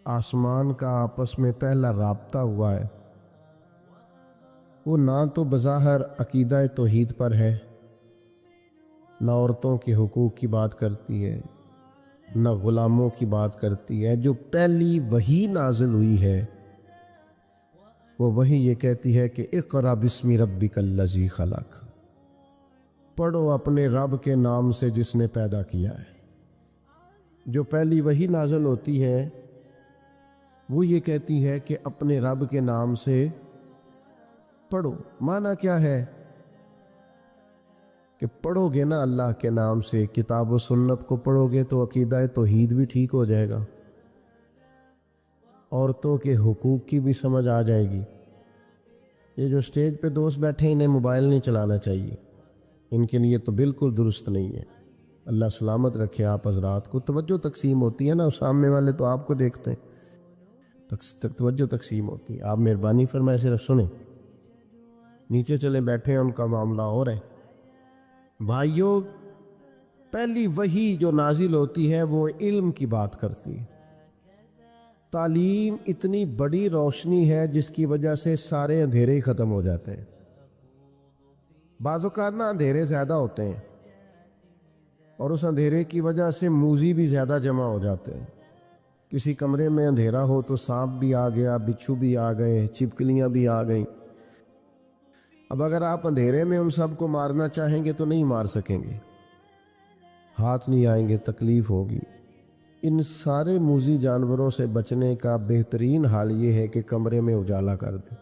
آسمان کا آپس میں پہلا رابطہ ہوا ہے، وہ نہ تو بظاہر عقیدہ توحید پر ہے، نہ عورتوں کے حقوق کی بات کرتی ہے، نہ غلاموں کی بات کرتی ہے۔ جو پہلی وحی نازل ہوئی ہے وہ وحی یہ کہتی ہے کہ اقرأ بسم ربک الذی خلق، پڑھو اپنے رب کے نام سے جس نے پیدا کیا ہے۔ جو پہلی وحی نازل ہوتی ہے وہ یہ کہتی ہے کہ اپنے رب کے نام سے پڑھو۔ معنی کیا ہے کہ پڑھو گے نا اللہ کے نام سے، کتاب و سنت کو پڑھو گے تو عقیدہ توحید بھی ٹھیک ہو جائے گا، عورتوں کے حقوق کی بھی سمجھ آ جائے گی۔ یہ جو سٹیج پہ دوست بیٹھے ہیں انہیں موبائل نہیں چلانا چاہیے، ان کے لیے تو بالکل درست نہیں ہے۔ اللہ سلامت رکھے آپ حضرات کو۔ توجہ تقسیم ہوتی ہے نا، سامنے والے تو آپ کو دیکھتے ہیں، توجہ تقسیم ہوتی ہے۔ آپ مہربانی فرمائے صرف سنیں، نیچے چلے بیٹھے ہیں ان کا معاملہ اور ہے۔ بھائیوں، پہلی وحی جو نازل ہوتی ہے وہ علم کی بات کرتی ہے۔ تعلیم اتنی بڑی روشنی ہے جس کی وجہ سے سارے اندھیرے ہی ختم ہو جاتے ہیں۔ بعض اوقات نا اندھیرے زیادہ ہوتے ہیں اور اس اندھیرے کی وجہ سے موذی بھی زیادہ جمع ہو جاتے ہیں۔ کسی کمرے میں اندھیرا ہو تو سانپ بھی آ گیا، بچھو بھی آ گئے، چھپکلیاں بھی آ گئیں۔ اب اگر آپ اندھیرے میں ان سب کو مارنا چاہیں گے تو نہیں مار سکیں گے، ہاتھ نہیں آئیں گے، تکلیف ہوگی۔ ان سارے موذی جانوروں سے بچنے کا بہترین حال یہ ہے کہ کمرے میں اجالا کر دیں۔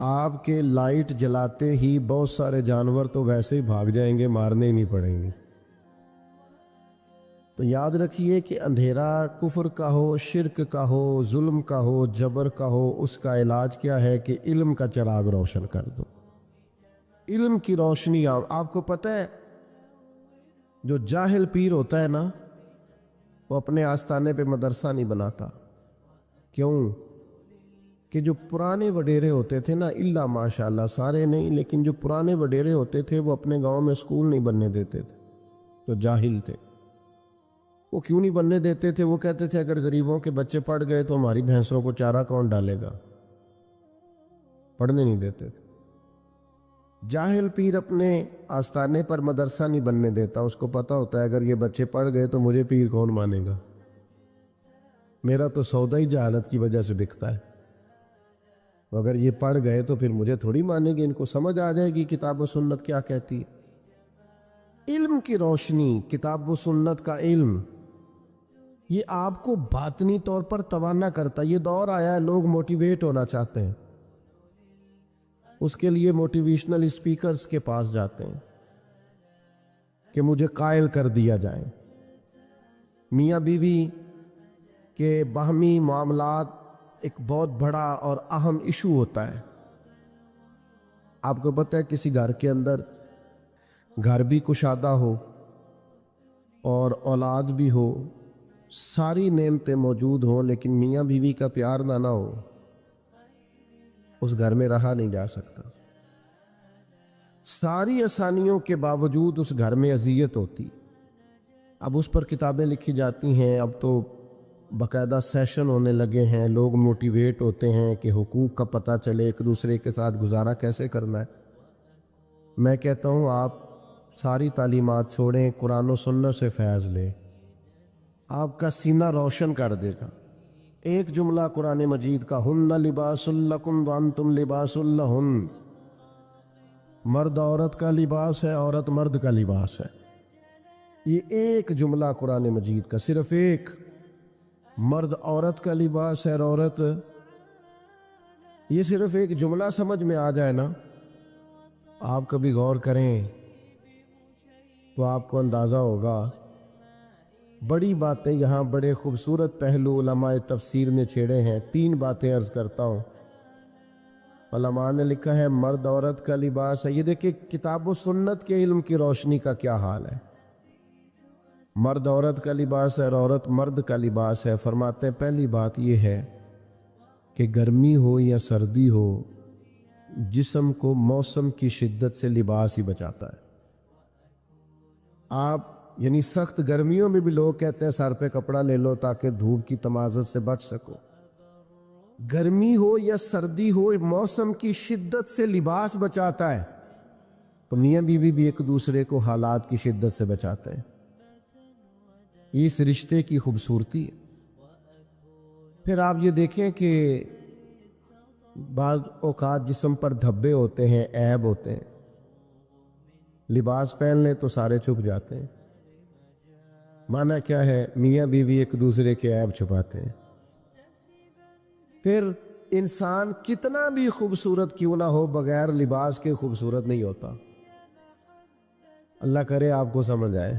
آپ کے لائٹ جلاتے ہی بہت سارے جانور تو ویسے ہی بھاگ جائیں گے، مارنے ہی نہیں پڑیں گے۔ تو یاد رکھیے کہ اندھیرا کفر کا ہو، شرک کا ہو، ظلم کا ہو، جبر کا ہو، اس کا علاج کیا ہے کہ علم کا چراغ روشن کر دو۔ علم کی روشنی آپ کو پتہ ہے، جو جاہل پیر ہوتا ہے نا وہ اپنے آستانے پہ مدرسہ نہیں بناتا۔ کیوں؟ کہ جو پرانے وڈیرے ہوتے تھے نا، اللہ ماشاءاللہ سارے نہیں، لیکن جو پرانے وڈیرے ہوتے تھے وہ اپنے گاؤں میں اسکول نہیں بننے دیتے تھے۔ جو جاہل تھے وہ کیوں نہیں بننے دیتے تھے؟ وہ کہتے تھے اگر غریبوں کے بچے پڑھ گئے تو ہماری بھینسوں کو چارہ کون ڈالے گا، پڑھنے نہیں دیتے تھے۔ جاہل پیر اپنے آستانے پر مدرسہ نہیں بننے دیتا، اس کو پتہ ہوتا ہے اگر یہ بچے پڑھ گئے تو مجھے پیر کون مانے گا، میرا تو سودا ہی جہالت کی وجہ سے بکتا ہے، اگر یہ پڑھ گئے تو پھر مجھے تھوڑی مانیں گے، ان کو سمجھ آ جائے گی کتاب و سنت کیا کہتی ہے۔ علم کی روشنی، کتاب و سنت کا علم، یہ آپ کو باطنی طور پر توانا کرتا ہے۔ یہ دور آیا ہے لوگ موٹیویٹ ہونا چاہتے ہیں، اس کے لیے موٹیویشنل اسپیکرز کے پاس جاتے ہیں کہ مجھے قائل کر دیا جائے۔ میاں بیوی کے باہمی معاملات ایک بہت بڑا اور اہم ایشو ہوتا ہے۔ آپ کو پتہ ہے کسی گھر کے اندر گھر بھی کشادہ ہو اور اولاد بھی ہو، ساری نعمتیں موجود ہوں، لیکن میاں بیوی کا پیار نہ ہو، اس گھر میں رہا نہیں جا سکتا۔ ساری آسانیوں کے باوجود اس گھر میں اذیت ہوتی۔ اب اس پر کتابیں لکھی جاتی ہیں، اب تو باقاعدہ سیشن ہونے لگے ہیں، لوگ موٹیویٹ ہوتے ہیں کہ حقوق کا پتہ چلے، ایک دوسرے کے ساتھ گزارا کیسے کرنا ہے۔ میں کہتا ہوں آپ ساری تعلیمات چھوڑیں، قرآن و سنت سے فیض لیں، آپ کا سینہ روشن کر دے گا۔ ایک جملہ قرآن مجید کا، ہن لباس لکم وانتم لباس لہن، مرد عورت کا لباس ہے، عورت مرد کا لباس ہے۔ یہ ایک جملہ قرآن مجید کا، صرف ایک، مرد عورت کا لباس ہے اور عورت، یہ صرف ایک جملہ سمجھ میں آ جائے نا، آپ کبھی غور کریں تو آپ کو اندازہ ہوگا۔ بڑی باتیں یہاں بڑے خوبصورت پہلو علماء تفسیر نے چھیڑے ہیں۔ 3 باتیں عرض کرتا ہوں۔ علماء نے لکھا ہے مرد عورت کا لباس ہے۔ یہ دیکھیں کتاب و سنت کے علم کی روشنی کا کیا حال ہے۔ مرد عورت کا لباس ہے اور عورت مرد کا لباس ہے۔ فرماتے ہیں پہلی بات یہ ہے کہ گرمی ہو یا سردی ہو، جسم کو موسم کی شدت سے لباس ہی بچاتا ہے۔ آپ یعنی سخت گرمیوں میں بھی لوگ کہتے ہیں سر پہ کپڑا لے لو تاکہ دھوپ کی تمازت سے بچ سکو۔ گرمی ہو یا سردی ہو، موسم کی شدت سے لباس بچاتا ہے، تو میاں بیوی بھی ایک دوسرے کو حالات کی شدت سے بچاتے ہیں۔ اس رشتے کی خوبصورتی ہے۔ پھر آپ یہ دیکھیں کہ بعض اوقات جسم پر دھبے ہوتے ہیں، عیب ہوتے ہیں، لباس پہن لیں تو سارے چھپ جاتے ہیں۔ معنی کیا ہے؟ میاں بیوی ایک دوسرے کے عیب چھپاتے ہیں۔ پھر انسان کتنا بھی خوبصورت کیوں نہ ہو، بغیر لباس کے خوبصورت نہیں ہوتا۔ اللہ کرے آپ کو سمجھ آئے۔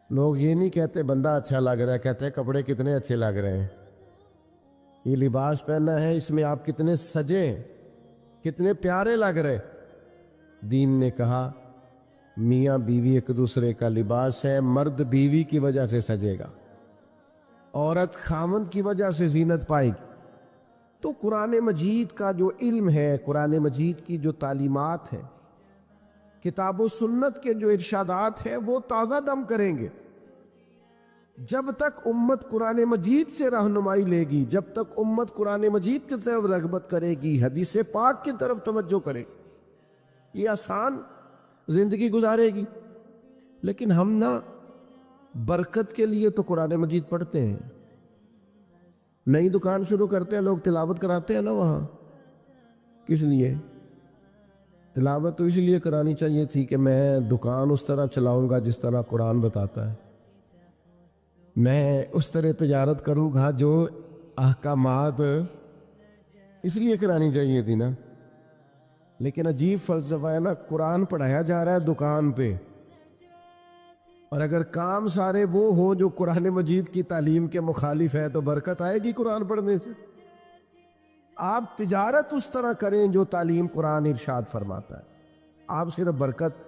لوگ یہ نہیں کہتے بندہ اچھا لگ رہا ہے، کہتے ہیں کپڑے کتنے اچھے لگ رہے ہیں۔ یہ لباس پہنا ہے، اس میں آپ کتنے سجے ہیں، کتنے پیارے لگ رہے۔ دین نے کہا میاں بیوی ایک دوسرے کا لباس ہے، مرد بیوی کی وجہ سے سجے گا، عورت خامند کی وجہ سے زینت پائے گی۔ تو قرآن مجید کا جو علم ہے، قرآن مجید کی جو تعلیمات ہیں، کتاب و سنت کے جو ارشادات ہیں، وہ تازہ دم کریں گے۔ جب تک امت قرآن مجید سے رہنمائی لے گی، جب تک امت قرآن مجید کی طرف رغبت کرے گی، حدیث پاک کی طرف توجہ کرے گی، یہ آسان زندگی گزارے گی۔ لیکن ہم نا برکت کے لیے تو قرآن مجید پڑھتے ہیں، نئی دکان شروع کرتے ہیں، لوگ تلاوت کراتے ہیں نا وہاں، کس لیے؟ تلاوت تو اس لیے کرانی چاہیے تھی کہ میں دکان اس طرح چلاؤں گا جس طرح قرآن بتاتا ہے، میں اس طرح تجارت کروں گا جو احکامات، اس لیے کرانی چاہیے تھی نا۔ لیکن عجیب فلسفہ ہے نا، قرآن پڑھایا جا رہا ہے دکان پہ، اور اگر کام سارے وہ ہوں جو قرآن مجید کی تعلیم کے مخالف ہے تو برکت آئے گی قرآن پڑھنے سے؟ آپ تجارت اس طرح کریں جو تعلیم قرآن ارشاد فرماتا ہے، آپ صرف برکت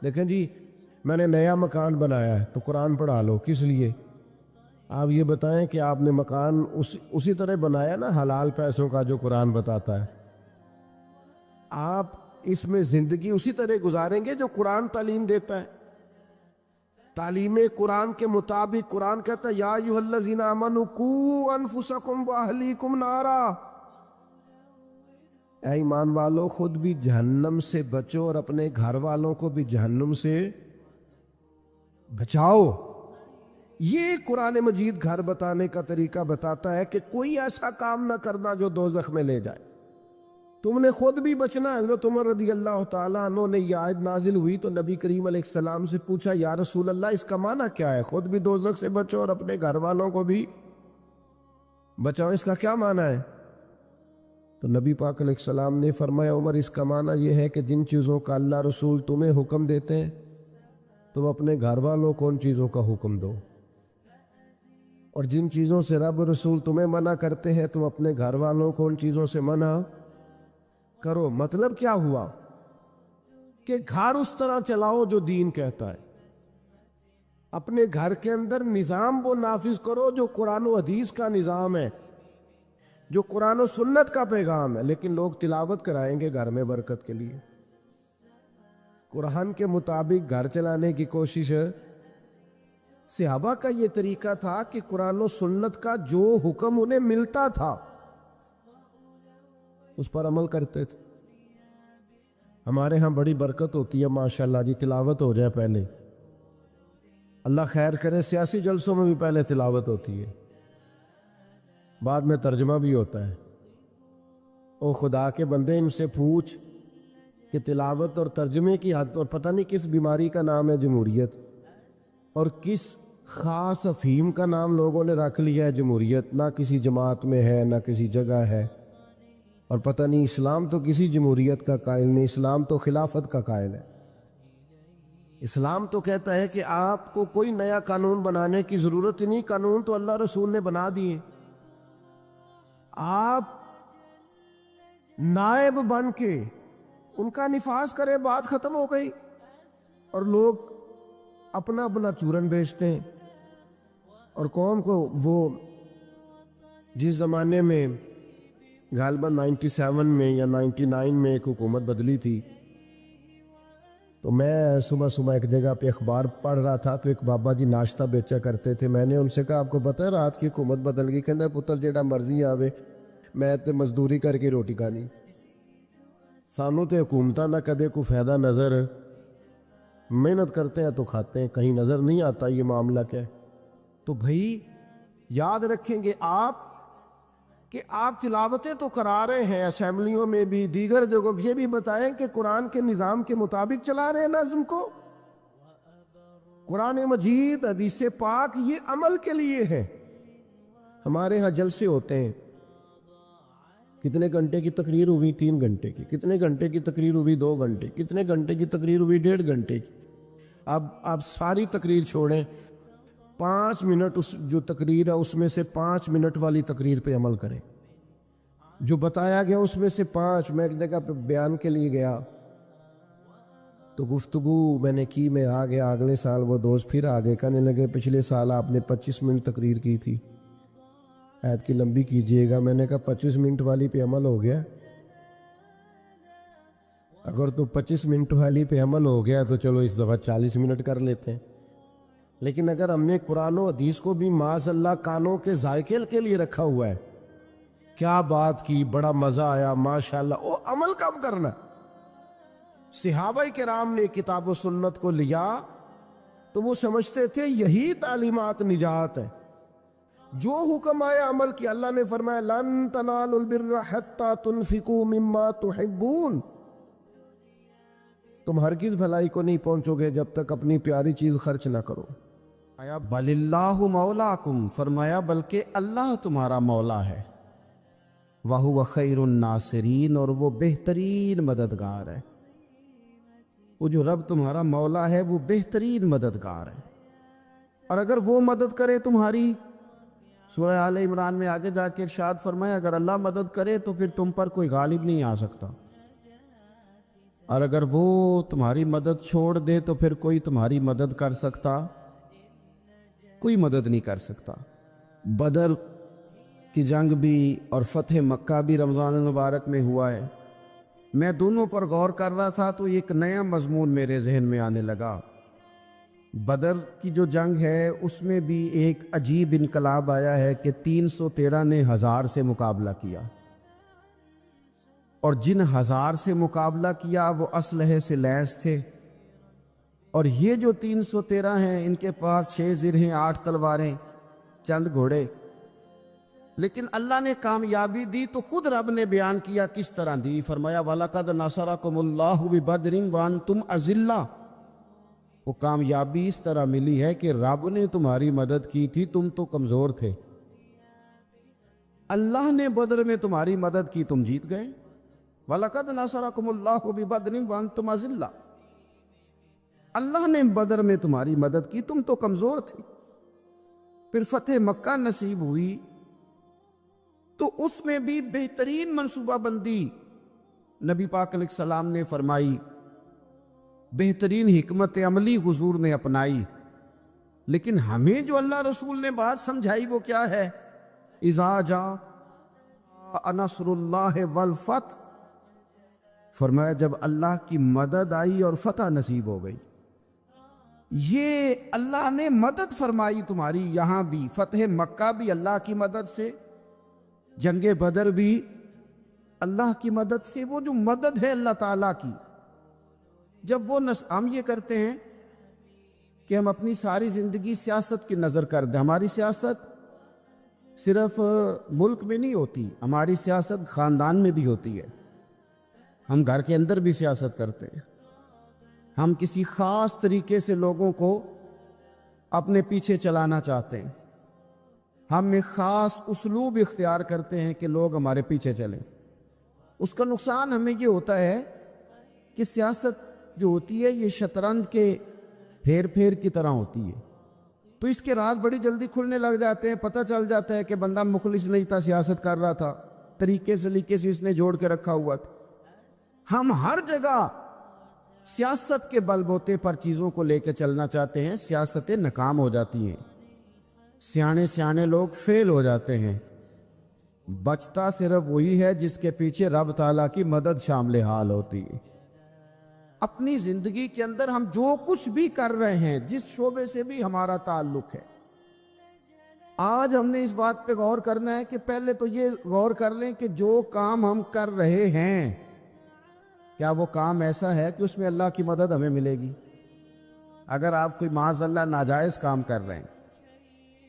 دیکھیں۔ جی میں نے نیا مکان بنایا ہے تو قرآن پڑھا لو، کس لیے؟ آپ یہ بتائیں کہ آپ نے مکان اسی طرح بنایا نا حلال پیسوں کا جو قرآن بتاتا ہے؟ آپ اس میں زندگی اسی طرح گزاریں گے جو قرآن تعلیم دیتا ہے؟ تعلیم قرآن کے مطابق قرآن کہتا ہے یا ایھا الذین آمنوا قوا انفسکم واہلیکم نارا، اے ایمان والو خود بھی جہنم سے بچو اور اپنے گھر والوں کو بھی جہنم سے بچاؤ۔ یہ قرآن مجید گھر بتانے کا طریقہ بتاتا ہے کہ کوئی ایسا کام نہ کرنا جو دوزخ میں لے جائے، تم نے خود بھی بچنا ہے۔ حضرت عمر رضی اللہ تعالیٰ عنہ نے یہ آیت نازل ہوئی تو نبی کریم علیہ السلام سے پوچھا یا رسول اللہ اس کا معنی کیا ہے؟ خود بھی دوزخ سے بچو اور اپنے گھر والوں کو بھی بچاؤ، اس کا کیا معنی ہے؟ تو نبی پاک علیہ السلام نے فرمایا عمر اس کا معنی یہ ہے کہ جن چیزوں کا اللہ رسول تمہیں حکم دیتے ہیں تم اپنے گھر والوں کو ان چیزوں کا حکم دو، اور جن چیزوں سے رب رسول تمہیں منع کرتے ہیں تم اپنے گھر والوں کو ان چیزوں سے منع کرو۔ مطلب کیا ہوا کہ گھر اس طرح چلاؤ جو دین کہتا ہے، اپنے گھر کے اندر نظام وہ نافذ کرو جو قرآن و حدیث کا نظام ہے، جو قرآن و سنت کا پیغام ہے۔ لیکن لوگ تلاوت کرائیں گے گھر میں برکت کے لیے، قرآن کے مطابق گھر چلانے کی کوشش ہے۔ صحابہ کا یہ طریقہ تھا کہ قرآن و سنت کا جو حکم انہیں ملتا تھا اس پر عمل کرتے تھے۔ ہمارے ہاں بڑی برکت ہوتی ہے ماشاءاللہ جی، تلاوت ہو جائے پہلے، اللہ خیر کرے، سیاسی جلسوں میں بھی پہلے تلاوت ہوتی ہے، بعد میں ترجمہ بھی ہوتا ہے۔ او خدا کے بندے ان سے پوچھ کہ تلاوت اور ترجمے کی حد، اور پتہ نہیں کس بیماری کا نام ہے جمہوریت، اور کس خاص افہیم کا نام لوگوں نے رکھ لیا ہے جمہوریت، نہ کسی جماعت میں ہے نہ کسی جگہ ہے، اور پتہ نہیں اسلام تو کسی جمہوریت کا قائل نہیں، اسلام تو خلافت کا قائل ہے۔ اسلام تو کہتا ہے کہ آپ کو کوئی نیا قانون بنانے کی ضرورت ہی نہیں، قانون تو اللہ رسول نے بنا دیے، آپ نائب بن کے ان کا نفاذ کرے، بات ختم ہو گئی۔ اور لوگ اپنا اپنا چورن بیچتے ہیں، اور قوم کو وہ جس زمانے میں غالباً 97 میں یا 99 میں ایک حکومت بدلی تھی، تو میں صبح صبح ایک جگہ پہ اخبار پڑھ رہا تھا، تو ایک بابا جی ناشتہ بیچا کرتے تھے. میں نے ان سے کہا آپ کو پتہ ہے رات کی حکومت بدل گئی؟ کہنا پتر جیڑا مرضی آوے، میں تے مزدوری کر کے روٹی کھانی. سانوں تے حکومتاں دا کدے کوئی فائدہ نظر، محنت کرتے ہیں تو کھاتے ہیں، کہیں نظر نہیں آتا یہ معاملہ کیا ہے. تو بھائی یاد رکھیں گے آپ کہ آپ تلاوتیں تو کرا رہے ہیں اسمبلیوں میں بھی، دیگر جگہوں، یہ بھی بتائیں کہ قرآن کے نظام کے مطابق چلا رہے ہیں نظم کو. قرآن مجید، حدیث پاک یہ عمل کے لیے ہے. ہمارے ہاں جلسے ہوتے ہیں، کتنے گھنٹے کی تقریر ہوئی؟ 3 گھنٹے کی. کتنے گھنٹے کی تقریر ہوئی؟ 2 گھنٹے. کتنے گھنٹے کی تقریر ہوئی؟ 1.5 گھنٹے کی. اب آپ ساری تقریر چھوڑیں، 5 منٹ اس جو تقریر ہے اس میں سے 5 منٹ والی تقریر پہ عمل کریں. جو بتایا گیا اس میں سے 5. میں ایک جگہ پہ بیان کے لیے گیا تو گفتگو میں نے کی، میں آ گیا. اگلے سال وہ دوست پھر آگے کہنے لگے پچھلے سال آپ نے 25 منٹ تقریر کی تھی، عید کی لمبی کیجئے گا. میں نے کہا 25 منٹ والی پہ عمل ہو گیا. اگر تو 25 منٹ والی پہ عمل ہو گیا تو چلو اس دفعہ 40 منٹ کر لیتے ہیں. لیکن اگر ہم نے قرآن و حدیث کو بھی معاذ اللہ کانوں کے ذائقے کے لیے رکھا ہوا ہے، کیا بات کی، بڑا مزہ آیا ماشاءاللہ، وہ عمل کب کرنا؟ صحابہ کرام نے کتاب و سنت کو لیا تو وہ سمجھتے تھے یہی تعلیمات نجات ہے. جو حکم آیا عمل کیا. اللہ نے فرمایا لن تنالوا البر حتی تنفقوا مما تحبون، تم ہرگز بھلائی کو نہیں پہنچو گے جب تک اپنی پیاری چیز خرچ نہ کرو. بل اللہ مولاکم، فرمایا بلکہ اللہ تمہارا مولا ہے. وَهُوَ خَيْرُ النَّاصِرِينَ، اور وہ بہترین مددگار ہے. وہ جو رب تمہارا مولا ہے وہ بہترین مددگار ہے. اور اگر وہ مدد کرے تمہاری، سورہ آل عمران میں آگے جا کے ارشاد فرمایا اگر اللہ مدد کرے تو پھر تم پر کوئی غالب نہیں آ سکتا، اور اگر وہ تمہاری مدد چھوڑ دے تو پھر کوئی تمہاری مدد کر سکتا؟ کوئی مدد نہیں کر سکتا. بدر کی جنگ بھی اور فتح مکہ بھی رمضان المبارک میں ہوا ہے. میں دونوں پر غور کر رہا تھا تو ایک نیا مضمون میرے ذہن میں آنے لگا. بدر کی جو جنگ ہے اس میں بھی ایک عجیب انقلاب آیا ہے کہ 313 نے 1000 سے مقابلہ کیا، اور جن 1000 سے مقابلہ کیا وہ اسلحے سے لیس تھے. اور یہ جو 313 ہیں ان کے پاس 6 زرہیں، 8 تلواریں، چند گھوڑے. لیکن اللہ نے کامیابی دی تو خود رب نے بیان کیا کس طرح دی. فرمایا وَلَقَدْ نَصَرَكُمُ اللَّهُ بِبَدْرٍ وَأَنْتُمْ أَذِلَّةٌ. وہ کامیابی اس طرح ملی ہے کہ رب نے تمہاری مدد کی تھی، تم تو کمزور تھے. اللہ نے بدر میں تمہاری مدد کی، تم جیت گئے. وَلَقَدْ نَصَرَكُمُ اللَّهُ بِبَدْرٍ وَأَنْتُمْ أَذِلَّةٌ. اللہ نے بدر میں تمہاری مدد کی، تم تو کمزور تھے. پھر فتح مکہ نصیب ہوئی تو اس میں بھی بہترین منصوبہ بندی نبی پاک علیہ السلام نے فرمائی، بہترین حکمت عملی حضور نے اپنائی. لیکن ہمیں جو اللہ رسول نے بات سمجھائی وہ کیا ہے؟ اذا جاء نصر اللہ والفتح، فرمایا جب اللہ کی مدد آئی اور فتح نصیب ہو گئی. یہ اللہ نے مدد فرمائی تمہاری. یہاں بھی فتح مکہ بھی اللہ کی مدد سے، جنگ بدر بھی اللہ کی مدد سے. وہ جو مدد ہے اللہ تعالیٰ کی، جب وہ ہم یہ کرتے ہیں کہ ہم اپنی ساری زندگی سیاست کی نظر کر دیں. ہماری سیاست صرف ملک میں نہیں ہوتی، ہماری سیاست خاندان میں بھی ہوتی ہے. ہم گھر کے اندر بھی سیاست کرتے ہیں. ہم کسی خاص طریقے سے لوگوں کو اپنے پیچھے چلانا چاہتے ہیں. ہم ایک خاص اسلوب اختیار کرتے ہیں کہ لوگ ہمارے پیچھے چلیں. اس کا نقصان ہمیں یہ ہوتا ہے کہ سیاست جو ہوتی ہے یہ شطرنج کے ہیر پھیر کی طرح ہوتی ہے. تو اس کے راز بڑی جلدی کھلنے لگ جاتے ہیں. پتہ چل جاتا ہے کہ بندہ مخلص نہیں تھا، سیاست کر رہا تھا، طریقے سے اس نے جوڑ کے رکھا ہوا تھا. ہم ہر جگہ سیاست کے بل بوتے پر چیزوں کو لے کے چلنا چاہتے ہیں، سیاستیں ناکام ہو جاتی ہیں، سیانے لوگ فیل ہو جاتے ہیں. بچتا صرف وہی ہے جس کے پیچھے رب تعالیٰ کی مدد شامل حال ہوتی ہے. اپنی زندگی کے اندر ہم جو کچھ بھی کر رہے ہیں، جس شعبے سے بھی ہمارا تعلق ہے، آج ہم نے اس بات پہ غور کرنا ہے کہ پہلے تو یہ غور کر لیں کہ جو کام ہم کر رہے ہیں کیا وہ کام ایسا ہے کہ اس میں اللہ کی مدد ہمیں ملے گی؟ اگر آپ کوئی معاذ اللہ ناجائز کام کر رہے ہیں،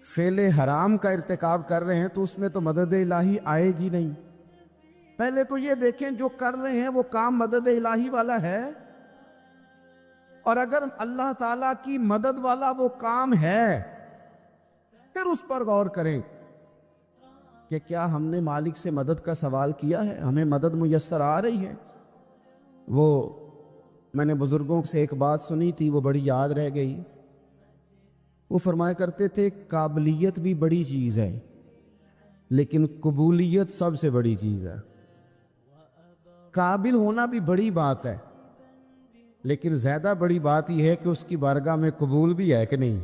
فعل حرام کا ارتکاب کر رہے ہیں، تو اس میں تو مدد الہی آئے گی نہیں۔ پہلے تو یہ دیکھیں جو کر رہے ہیں وہ کام مدد الہی والا ہے، اور اگر اللہ تعالیٰ کی مدد والا وہ کام ہے پھر اس پر غور کریں کہ کیا ہم نے مالک سے مدد کا سوال کیا ہے، ہمیں مدد میسر آ رہی ہے۔ وہ میں نے بزرگوں سے ایک بات سنی تھی، وہ بڑی یاد رہ گئی۔ وہ فرمایا کرتے تھے قابلیت بھی بڑی چیز ہے لیکن قبولیت سب سے بڑی چیز ہے۔ قابل ہونا بھی بڑی بات ہے لیکن زیادہ بڑی بات یہ ہے کہ اس کی بارگاہ میں قبول بھی ہے کہ نہیں۔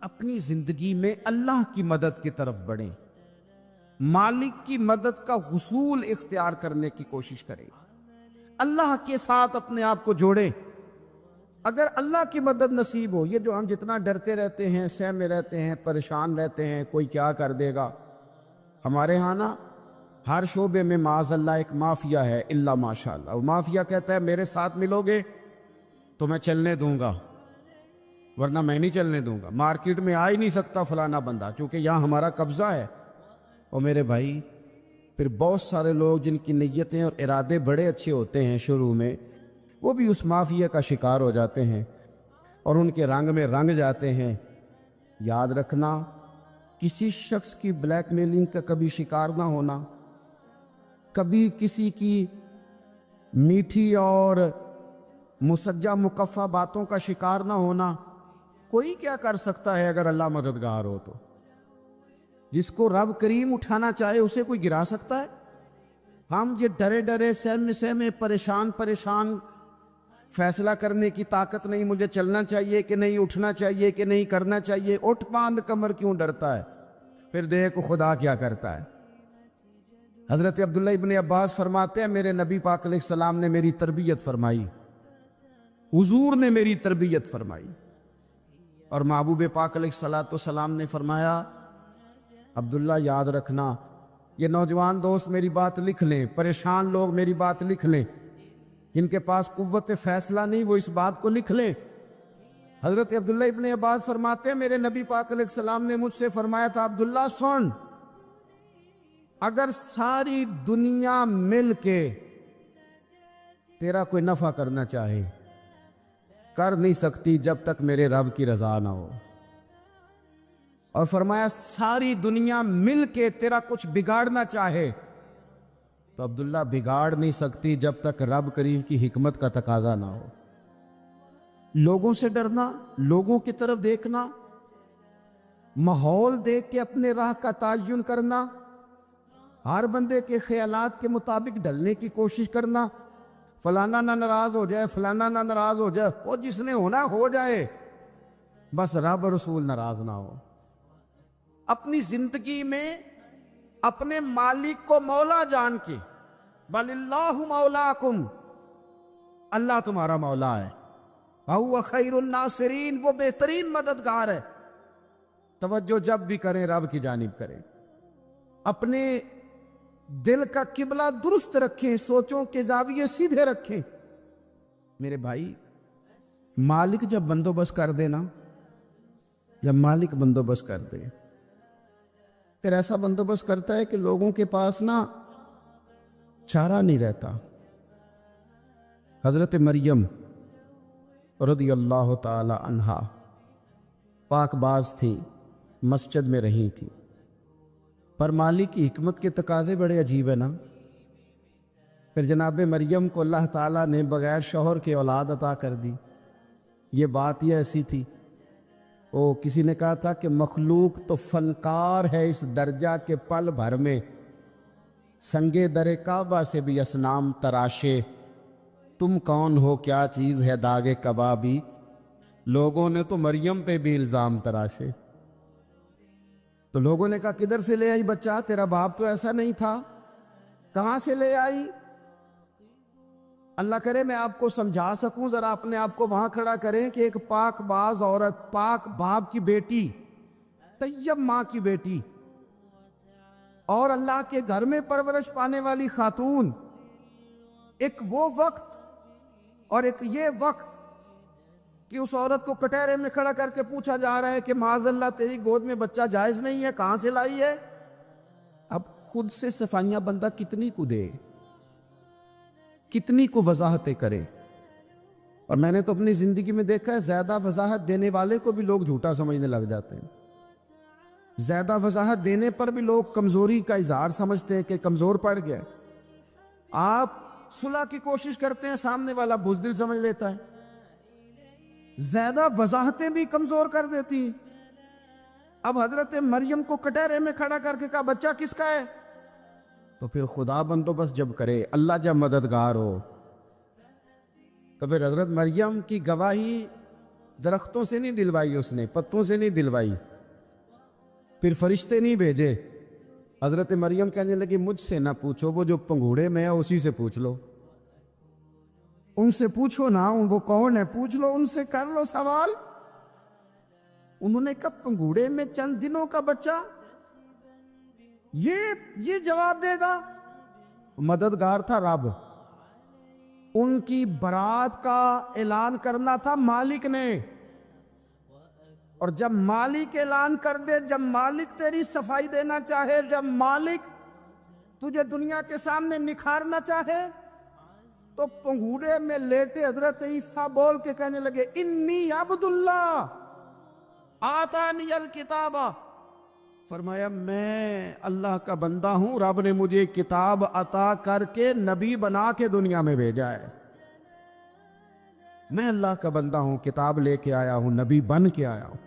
اپنی زندگی میں اللہ کی مدد کی طرف بڑھیں، مالک کی مدد کا حصول اختیار کرنے کی کوشش کریں، اللہ کے ساتھ اپنے آپ کو جوڑیں۔ اگر اللہ کی مدد نصیب ہو، یہ جو ہم جتنا ڈرتے رہتے ہیں، سہمے رہتے ہیں، پریشان رہتے ہیں کوئی کیا کر دے گا، ہمارے ہاں نا ہر شعبے میں معاذ اللہ ایک مافیا ہے، الا ماشاء اللہ۔ وہ مافیا کہتا ہے میرے ساتھ ملو گے تو میں چلنے دوں گا ورنہ میں نہیں چلنے دوں گا، مارکیٹ میں آ ہی نہیں سکتا فلانا بندہ کیونکہ یہاں ہمارا قبضہ ہے۔ اور میرے بھائی پھر بہت سارے لوگ جن کی نیتیں اور ارادے بڑے اچھے ہوتے ہیں شروع میں، وہ بھی اس مافیا کا شکار ہو جاتے ہیں اور ان کے رنگ میں رنگ جاتے ہیں۔ یاد رکھنا، کسی شخص کی بلیک میلنگ کا کبھی شکار نہ ہونا، کبھی کسی کی میٹھی اور مسجع مکفہ باتوں کا شکار نہ ہونا۔ کوئی کیا کر سکتا ہے اگر اللہ مددگار ہو تو؟ جس کو رب کریم اٹھانا چاہے اسے کوئی گرا سکتا ہے؟ ہم یہ ڈرے ڈرے سہمے پریشان فیصلہ کرنے کی طاقت نہیں، مجھے چلنا چاہیے کہ نہیں، اٹھنا چاہیے کہ نہیں، کرنا چاہیے، اٹھ باندھ کمر کیوں ڈرتا ہے؟ پھر دیکھو خدا کیا کرتا ہے۔ حضرت عبداللہ ابن عباس فرماتے ہیں میرے نبی پاک علیہ السلام نے میری تربیت فرمائی، حضور نے میری تربیت فرمائی، اور محبوب پاک علیہ السلام نے فرمایا عبداللہ یاد رکھنا، یہ نوجوان دوست میری بات لکھ لیں، پریشان لوگ میری بات لکھ لیں، جن کے پاس قوت فیصلہ نہیں وہ اس بات کو لکھ لیں۔ حضرت عبداللہ ابن عباس فرماتے ہیں میرے نبی پاک علیہ السلام نے مجھ سے فرمایا تھا عبداللہ سن، اگر ساری دنیا مل کے تیرا کوئی نفع کرنا چاہے کر نہیں سکتی جب تک میرے رب کی رضا نہ ہو، اور فرمایا ساری دنیا مل کے تیرا کچھ بگاڑنا چاہے تو عبداللہ بگاڑ نہیں سکتی جب تک رب کریم کی حکمت کا تقاضا نہ ہو۔ لوگوں سے ڈرنا، لوگوں کی طرف دیکھنا، ماحول دیکھ کے اپنے راہ کا تعین کرنا، ہر بندے کے خیالات کے مطابق ڈھلنے کی کوشش کرنا، فلانا نہ ناراض ہو جائے، فلانا نہ ناراض ہو جائے، وہ جس نے ہونا ہو جائے، بس رب رسول ناراض نہ ہو۔ اپنی زندگی میں اپنے مالک کو مولا جان کے، بل اللہ مولاکم، اللہ تمہارا مولا ہے، وَهُوَ خَيْرُ النَّاصِرِينَ، وہ بہترین مددگار ہے۔ توجہ جب بھی کریں رب کی جانب کریں، اپنے دل کا قبلہ درست رکھیں، سوچوں کے زاویے سیدھے رکھیں۔ میرے بھائی مالک جب بندوبست کر دے نا، جب مالک بندوبست کر دے پھر ایسا بندوبست کرتا ہے کہ لوگوں کے پاس نا چارہ نہیں رہتا۔ حضرت مریم رضی اللہ تعالی عنہا پاک باز تھی، مسجد میں رہی تھی، پر مالک کی حکمت کے تقاضے بڑے عجیب ہیں نا۔ پھر جناب مریم کو اللہ تعالیٰ نے بغیر شوہر کے اولاد عطا کر دی۔ یہ بات ہی ایسی تھی، کسی نے کہا تھا کہ مخلوق تو فنکار ہے اس درجہ کے پل بھر میں سنگے در کعبہ سے بھی اصنام تراشے، تم کون ہو کیا چیز ہے داغ کبابی، لوگوں نے تو مریم پہ بھی الزام تراشے۔ تو لوگوں نے کہا کدھر سے لے آئی بچہ، تیرا باپ تو ایسا نہیں تھا، کہاں سے لے آئی؟ اللہ کرے میں آپ کو سمجھا سکوں، ذرا اپنے آپ کو وہاں کھڑا کریں کہ ایک پاک باز عورت، پاک باپ کی بیٹی، طیب ماں کی بیٹی، اور اللہ کے گھر میں پرورش پانے والی خاتون، ایک وہ وقت اور ایک یہ وقت کہ اس عورت کو کٹہرے میں کھڑا کر کے پوچھا جا رہا ہے کہ معاذ اللہ تیری گود میں بچہ جائز نہیں ہے، کہاں سے لائی ہے؟ اب خود سے صفائیاں بندہ کتنی کو دے، کتنی کو وضاحتیں کرے؟ اور میں نے تو اپنی زندگی میں دیکھا ہے زیادہ وضاحت دینے والے کو بھی لوگ جھوٹا سمجھنے لگ جاتے ہیں، زیادہ وضاحت دینے پر بھی لوگ کمزوری کا اظہار سمجھتے ہیں کہ کمزور پڑ گیا۔ آپ صلح کی کوشش کرتے ہیں، سامنے والا بزدل سمجھ لیتا ہے۔ زیادہ وضاحتیں بھی کمزور کر دیتی ہیں۔ اب حضرت مریم کو کٹہرے میں کھڑا کر کے کہا بچہ کس کا ہے؟ تو پھر خدا بندوبست جب کرے، اللہ جب مددگار ہو، تو پھر حضرت مریم کی گواہی درختوں سے نہیں دلوائی، اس نے پتوں سے نہیں دلوائی، پھر فرشتے نہیں بھیجے۔ حضرت مریم کہنے لگی مجھ سے نہ پوچھو، وہ جو پنگوڑے میں ہے اسی سے پوچھ لو، ان سے پوچھو نا، وہ کون ہے پوچھ لو، ان سے کر لو سوال۔ انہوں نے کہا پنگوڑے میں چند دنوں کا بچہ یہ جواب دے گا؟ مددگار تھا رب، ان کی برات کا اعلان کرنا تھا مالک نے، اور جب مالک اعلان کر دے، جب مالک تیری صفائی دینا چاہے، جب مالک تجھے دنیا کے سامنے نکھارنا چاہے، تو پنگوڑے میں لیٹے حضرت عیسیٰ بول کے کہنے لگے انی عبد اللہ آتانی الکتاب، فرمایا میں اللہ کا بندہ ہوں، رب نے مجھے کتاب عطا کر کے نبی بنا کے دنیا میں بھیجا ہے، میں اللہ کا بندہ ہوں، کتاب لے کے آیا ہوں، نبی بن کے آیا ہوں۔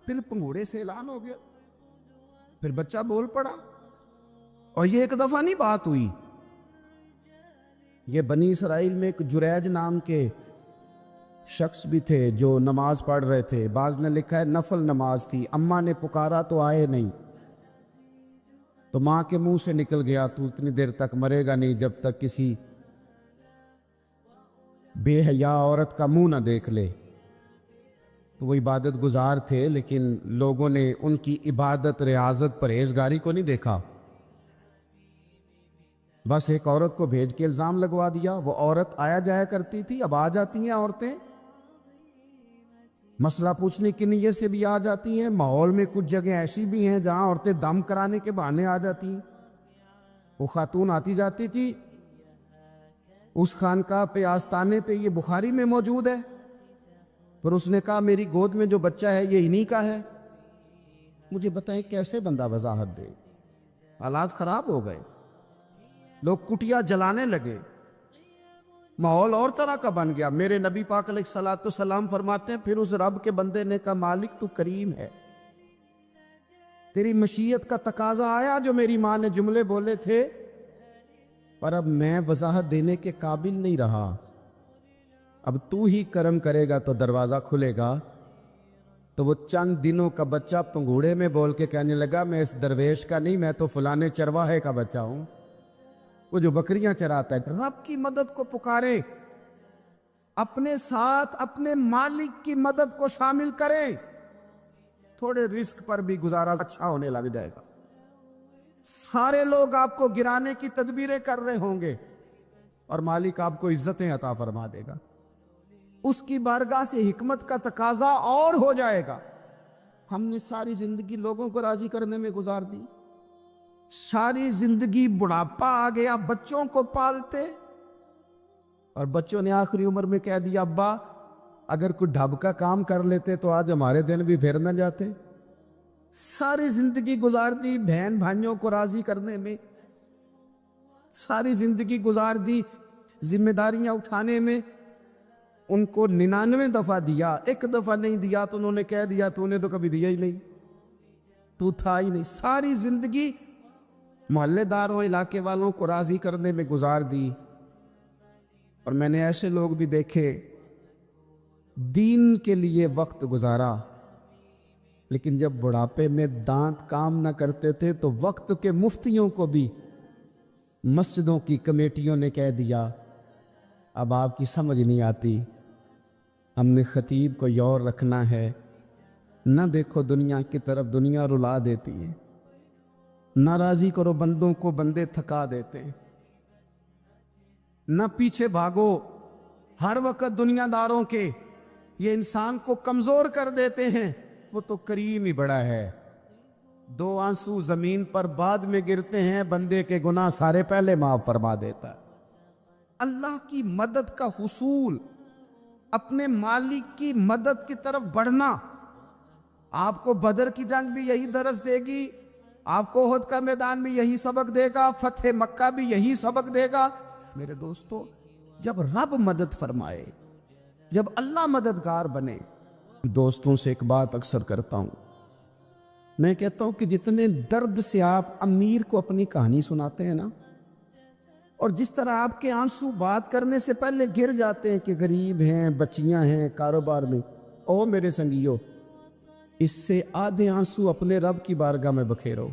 پھر پنگوڑے سے اعلان ہو گیا، پھر بچہ بول پڑا، اور یہ ایک دفعہ نہیں بات ہوئی۔ یہ بنی اسرائیل میں ایک جریج نام کے شخص بھی تھے جو نماز پڑھ رہے تھے، بعض نے لکھا ہے نفل نماز تھی، اماں نے پکارا تو آئے نہیں، تو ماں کے منہ سے نکل گیا تو اتنی دیر تک مرے گا نہیں جب تک کسی بے حیا عورت کا منہ نہ دیکھ لے۔ تو وہ عبادت گزار تھے، لیکن لوگوں نے ان کی عبادت، ریاضت، پرہیزگاری کو نہیں دیکھا، بس ایک عورت کو بھیج کے الزام لگوا دیا۔ وہ عورت آیا جایا کرتی تھی، اب آ جاتی ہیں عورتیں، مسئلہ پوچھنے کی نیت سے بھی آ جاتی ہیں۔ ماحول میں کچھ جگہ ایسی بھی ہیں جہاں عورتیں دم کرانے کے بہانے آ جاتی ہیں۔ وہ خاتون آتی جاتی تھی، اس خانقاہ پہ، آستانے پہ، یہ بخاری میں موجود ہے، پھر اس نے کہا میری گود میں جو بچہ ہے یہ انہی کا ہے۔ مجھے بتائیں کیسے بندہ وضاحت دے؟ حالات خراب ہو گئے، لوگ کٹیا جلانے لگے، ماحول اور طرح کا بن گیا۔ میرے نبی پاک علیہ الصلوۃ والسلام فرماتے ہیں پھر اس رب کے بندے نے کہا مالک تو کریم ہے، تیری مشیت کا تقاضا آیا جو میری ماں نے جملے بولے تھے، پر اب میں وضاحت دینے کے قابل نہیں رہا، اب تو ہی کرم کرے گا تو دروازہ کھلے گا۔ تو وہ چند دنوں کا بچہ پنگوڑے میں بول کے کہنے لگا میں اس درویش کا نہیں، میں تو فلانے چرواہے کا بچہ ہوں، وہ جو بکریاں چراتا ہے۔ رب کی مدد کو پکارے، اپنے ساتھ اپنے مالک کی مدد کو شامل کریں، تھوڑے رزق پر بھی گزارا اچھا ہونے لگ جائے گا۔ سارے لوگ آپ کو گرانے کی تدبیریں کر رہے ہوں گے اور مالک آپ کو عزتیں عطا فرما دے گا، اس کی بارگاہ سے حکمت کا تقاضا اور ہو جائے گا۔ ہم نے ساری زندگی لوگوں کو راضی کرنے میں گزار دی، ساری زندگی بڑھاپا آ گیا بچوں کو پالتے، اور بچوں نے آخری عمر میں کہہ دیا ابا اگر کوئی ڈھب کا کام کر لیتے تو آج ہمارے دن بھی پھر نہ جاتے۔ ساری زندگی گزار دی بہن بھائیوں کو راضی کرنے میں، ساری زندگی گزار دی ذمہ داریاں اٹھانے میں، ان کو 99 دفعہ دیا، ایک دفعہ نہیں دیا تو انہوں نے کہہ دیا تو نے تو کبھی دیا ہی نہیں، تو تھا ہی نہیں۔ ساری زندگی محلے داروں، علاقے والوں کو راضی کرنے میں گزار دی۔ اور میں نے ایسے لوگ بھی دیکھے دین کے لیے وقت گزارا، لیکن جب بڑھاپے میں دانت کام نہ کرتے تھے تو وقت کے مفتیوں کو بھی مسجدوں کی کمیٹیوں نے کہہ دیا اب آپ کی سمجھ نہیں آتی، ہم نے خطیب کو یور رکھنا ہے، نہ دیکھو دنیا کی طرف، دنیا رلا دیتی ہے، نہ راضی کرو بندوں کو، بندے تھکا دیتے ہیں، نہ پیچھے بھاگو ہر وقت دنیا داروں کے، یہ انسان کو کمزور کر دیتے ہیں، وہ تو کریم ہی بڑا ہے، 2 آنسو زمین پر بعد میں گرتے ہیں، بندے کے گناہ سارے پہلے معاف فرما دیتا ہے۔ اللہ کی مدد کا حصول، اپنے مالک کی مدد کی طرف بڑھنا، آپ کو بدر کی جنگ بھی یہی درس دے گی، آپ کو احد کا میدان بھی یہی سبق دے گا، فتح مکہ بھی یہی سبق دے گا۔ میرے دوستو، جب رب مدد فرمائے، جب اللہ مددگار بنے، دوستوں سے ایک بات اکثر کرتا ہوں، میں کہتا ہوں کہ جتنے درد سے آپ امیر کو اپنی کہانی سناتے ہیں نا، اور جس طرح آپ کے آنسو بات کرنے سے پہلے گر جاتے ہیں کہ غریب ہیں، بچیاں ہیں، کاروبار میں، او میرے سنگیو، اس سے آدھے آنسو اپنے رب کی بارگاہ میں بکھیرو۔